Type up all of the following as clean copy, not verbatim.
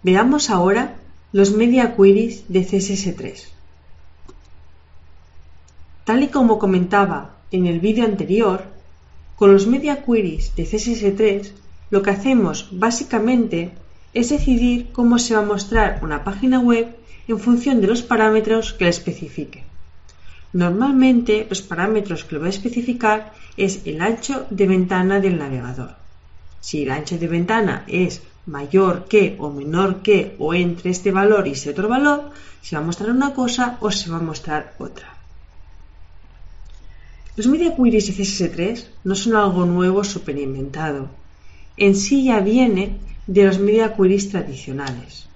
Veamos ahora los media queries de CSS3. Tal y como comentaba en el vídeo anterior, con los media queries de CSS3 lo que hacemos básicamente es decidir cómo se va a mostrar una página web en función de los parámetros que la especifique. Normalmente los parámetros que lo va a especificar es el ancho de ventana del navegador. Si el ancho de ventana es mayor que o menor que o entre este valor y este otro valor, se va a mostrar una cosa o se va a mostrar otra. Los media queries de CSS3 no son algo nuevo súper inventado. En sí ya viene de los media queries tradicionales.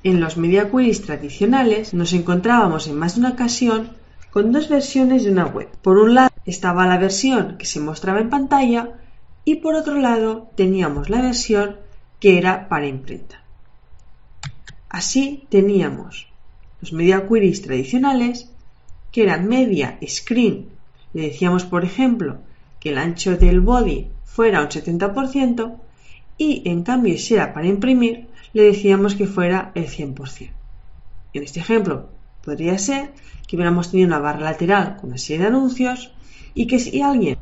En los media queries tradicionales nos encontrábamos en más de una ocasión con dos versiones de una web. Por un lado estaba la versión que se mostraba en pantalla y por otro lado teníamos la versión que era para imprenta. Así teníamos los media queries tradicionales que eran media screen. Le decíamos, por ejemplo, que el ancho del body fuera un 70% y en cambio si era para imprimir le decíamos que fuera el 100%. En este ejemplo podría ser que hubiéramos tenido una barra lateral con una serie de anuncios y que si alguien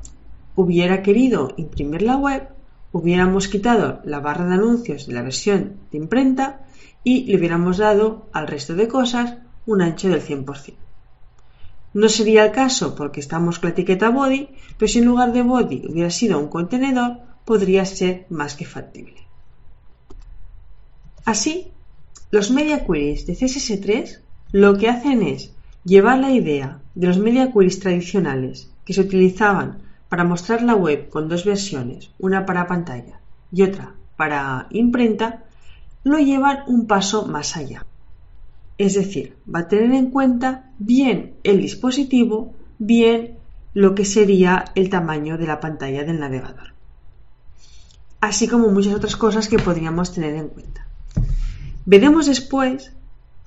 hubiera querido imprimir la web, hubiéramos quitado la barra de anuncios de la versión de imprenta y le hubiéramos dado al resto de cosas un ancho del 100%. No sería el caso porque estamos con la etiqueta body, pero si en lugar de body hubiera sido un contenedor, podría ser más que factible. Así, los media queries de CSS3 lo que hacen es llevar la idea de los media queries tradicionales que se utilizaban para mostrar la web con dos versiones, una para pantalla y otra para imprenta, lo llevan un paso más allá. Es decir, va a tener en cuenta bien el dispositivo, bien lo que sería el tamaño de la pantalla del navegador, así como muchas otras cosas que podríamos tener en cuenta. Veremos después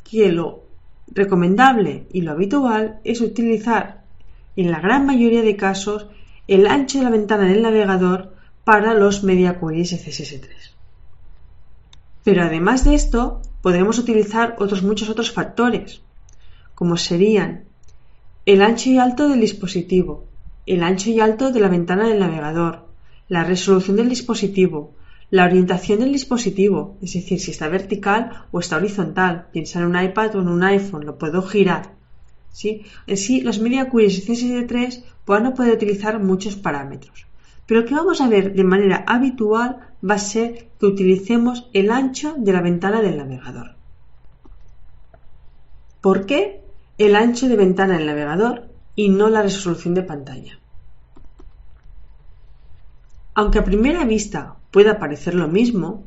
que lo recomendable y lo habitual es utilizar en la gran mayoría de casos el ancho de la ventana del navegador para los media queries de CSS3. Pero además de esto, podremos utilizar muchos otros factores, como serían el ancho y alto del dispositivo, el ancho y alto de la ventana del navegador, la resolución del dispositivo, la orientación del dispositivo, es decir, si está vertical o está horizontal. Piensa en un iPad o en un iPhone, lo puedo girar. ¿Sí? En sí, los media queries de CSS3 van a poder utilizar muchos parámetros. Pero lo que vamos a ver de manera habitual va a ser que utilicemos el ancho de la ventana del navegador. ¿Por qué el ancho de ventana del navegador y no la resolución de pantalla? Aunque a primera vista pueda parecer lo mismo,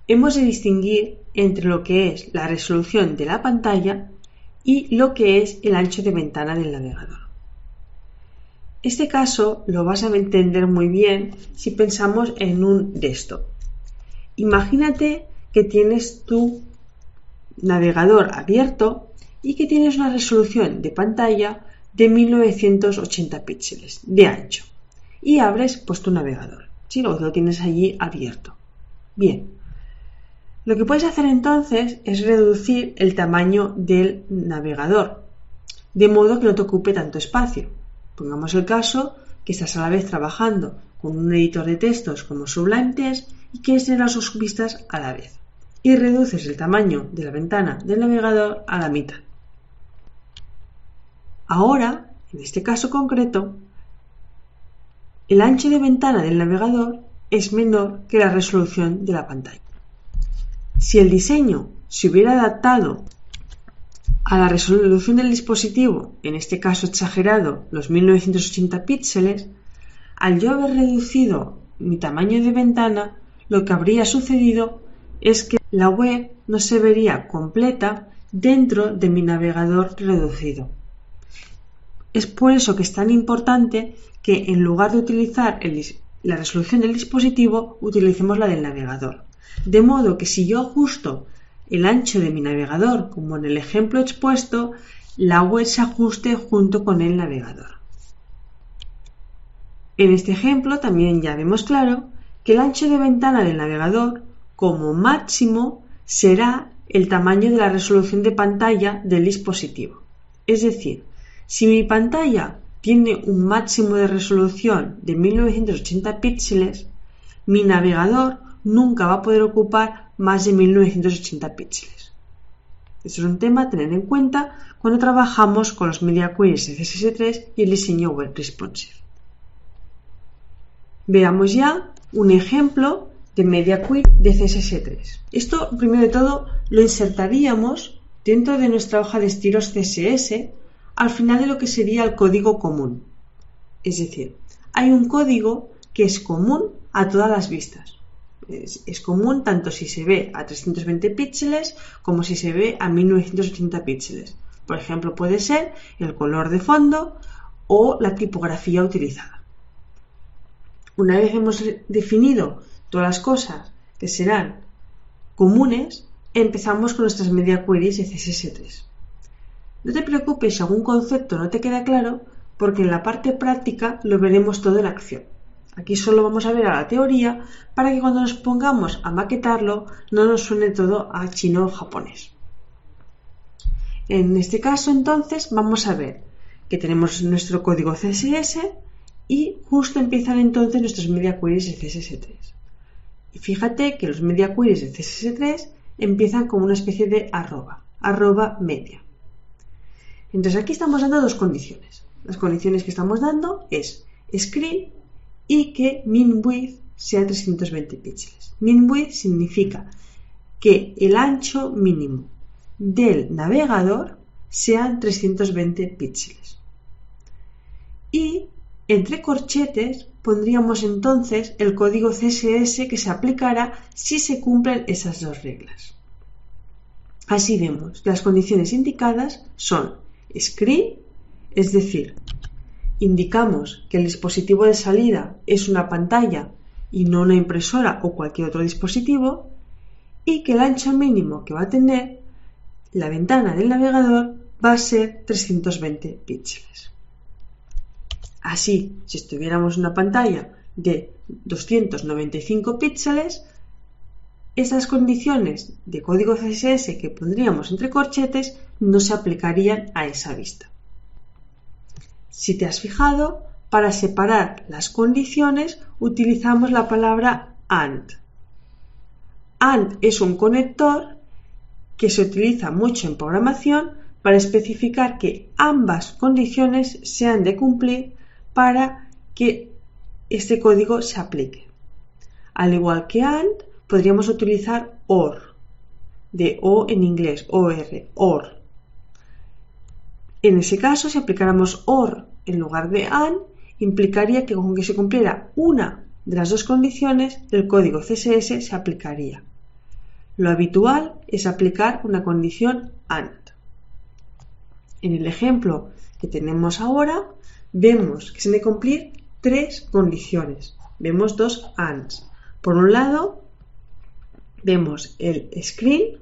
hemos de distinguir entre lo que es la resolución de la pantalla y lo que es el ancho de ventana del navegador. Este caso lo vas a entender muy bien si pensamos en un desktop. Imagínate que tienes tu navegador abierto y que tienes una resolución de pantalla de 1980 píxeles de ancho y abres tu navegador. Si lo tienes allí abierto. Bien, lo que puedes hacer entonces es reducir el tamaño del navegador, de modo que no te ocupe tanto espacio. Pongamos el caso que estás a la vez trabajando con un editor de textos como Sublime Text y quieres tener las dos vistas a la vez. Y reduces el tamaño de la ventana del navegador a la mitad. Ahora, en este caso concreto, el ancho de ventana del navegador es menor que la resolución de la pantalla. Si el diseño se hubiera adaptado a la resolución del dispositivo, en este caso exagerado, los 1980 píxeles, al yo haber reducido mi tamaño de ventana, lo que habría sucedido es que la web no se vería completa dentro de mi navegador reducido. Es por eso que es tan importante que en lugar de utilizar la resolución del dispositivo, utilicemos la del navegador. De modo que si yo ajusto el ancho de mi navegador, como en el ejemplo expuesto, la web se ajuste junto con el navegador. En este ejemplo también ya vemos claro que el ancho de ventana del navegador, como máximo, será el tamaño de la resolución de pantalla del dispositivo. Es decir, si mi pantalla tiene un máximo de resolución de 1980 píxeles, mi navegador nunca va a poder ocupar más de 1980 píxeles. Esto es un tema a tener en cuenta cuando trabajamos con los media queries de CSS3 y el diseño web responsive. Veamos ya un ejemplo de media query de CSS3. Esto, primero de todo, lo insertaríamos dentro de nuestra hoja de estilos CSS al final de lo que sería el código común. Es decir, hay un código que es común a todas las vistas. Es común tanto si se ve a 320 píxeles como si se ve a 1980 píxeles. Por ejemplo, puede ser el color de fondo o la tipografía utilizada. Una vez hemos definido todas las cosas que serán comunes, empezamos con nuestras media queries de CSS3. No te preocupes si algún concepto no te queda claro, porque en la parte práctica lo veremos todo en acción. Aquí solo vamos a ver a la teoría para que cuando nos pongamos a maquetarlo no nos suene todo a chino o japonés. En este caso, entonces, vamos a ver que tenemos nuestro código CSS y justo empiezan entonces nuestras media queries de CSS3. Y fíjate que los media queries de CSS3 empiezan como una especie de arroba media. Entonces aquí estamos dando dos condiciones. Las condiciones que estamos dando es screen y que min width sea 320 píxeles. Min width significa que el ancho mínimo del navegador sean 320 píxeles. Y entre corchetes pondríamos entonces el código CSS que se aplicará si se cumplen esas dos reglas. Así vemos que las condiciones indicadas son screen, es decir, indicamos que el dispositivo de salida es una pantalla y no una impresora o cualquier otro dispositivo, y que el ancho mínimo que va a tener la ventana del navegador va a ser 320 píxeles. Así, si estuviéramos en una pantalla de 295 píxeles, esas condiciones de código CSS que pondríamos entre corchetes no se aplicarían a esa vista. Si te has fijado, para separar las condiciones utilizamos la palabra AND. AND es un conector que se utiliza mucho en programación para especificar que ambas condiciones se han de cumplir para que este código se aplique. Al igual que AND, podríamos utilizar OR, de O en inglés, OR. En ese caso, si aplicáramos OR en lugar de AND, implicaría que con que se cumpliera una de las dos condiciones, el código CSS se aplicaría. Lo habitual es aplicar una condición AND. En el ejemplo que tenemos ahora, vemos que se han de cumplir tres condiciones. Vemos dos ANDs. Por un lado, vemos el screen,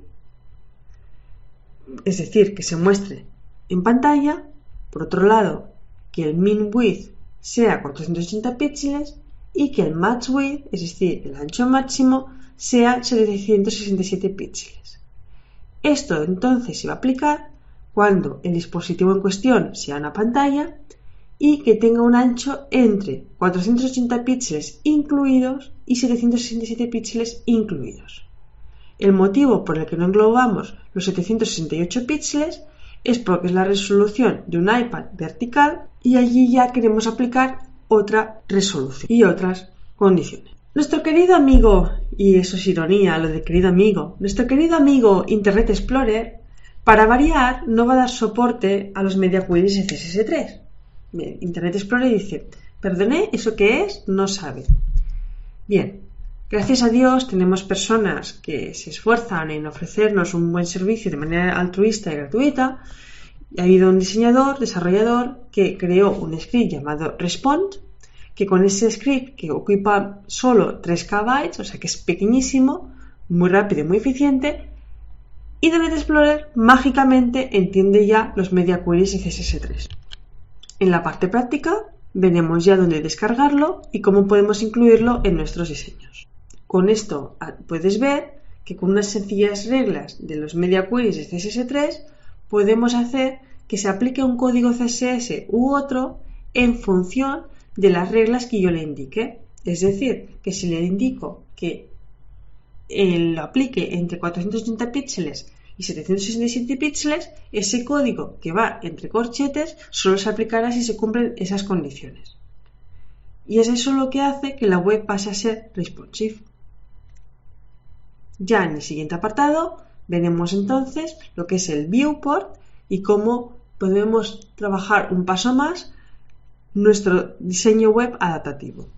es decir, que se muestre en pantalla. Por otro lado, que el min width sea 480 píxeles y que el max width, es decir, el ancho máximo, sea 767 píxeles. Esto entonces se va a aplicar cuando el dispositivo en cuestión sea una pantalla y que tenga un ancho entre 480 píxeles incluidos y 767 píxeles incluidos. El motivo por el que no englobamos los 768 píxeles es porque es la resolución de un iPad vertical y allí ya queremos aplicar otra resolución y otras condiciones. Nuestro querido amigo, y eso es ironía lo de querido amigo, nuestro querido amigo Internet Explorer, para variar, no va a dar soporte a los media queries de CSS3. Bien, Internet Explorer dice, perdone, ¿eso qué es? No sabe. Bien, gracias a Dios tenemos personas que se esfuerzan en ofrecernos un buen servicio de manera altruista y gratuita. Ha habido un diseñador, desarrollador, que creó un script llamado Respond, que con ese script, que ocupa solo 3 KB, o sea que es pequeñísimo, muy rápido y muy eficiente, Internet Explorer mágicamente entiende ya los media queries de CSS3. En la parte práctica veremos ya dónde descargarlo y cómo podemos incluirlo en nuestros diseños. Con esto puedes ver que con unas sencillas reglas de los media queries de CSS3 podemos hacer que se aplique un código CSS u otro en función de las reglas que yo le indique. Es decir, que si le indico que lo aplique entre 480 píxeles y 767 píxeles, ese código que va entre corchetes solo se aplicará si se cumplen esas condiciones. Y es eso lo que hace que la web pase a ser responsive. Ya en el siguiente apartado veremos entonces lo que es el viewport y cómo podemos trabajar un paso más nuestro diseño web adaptativo.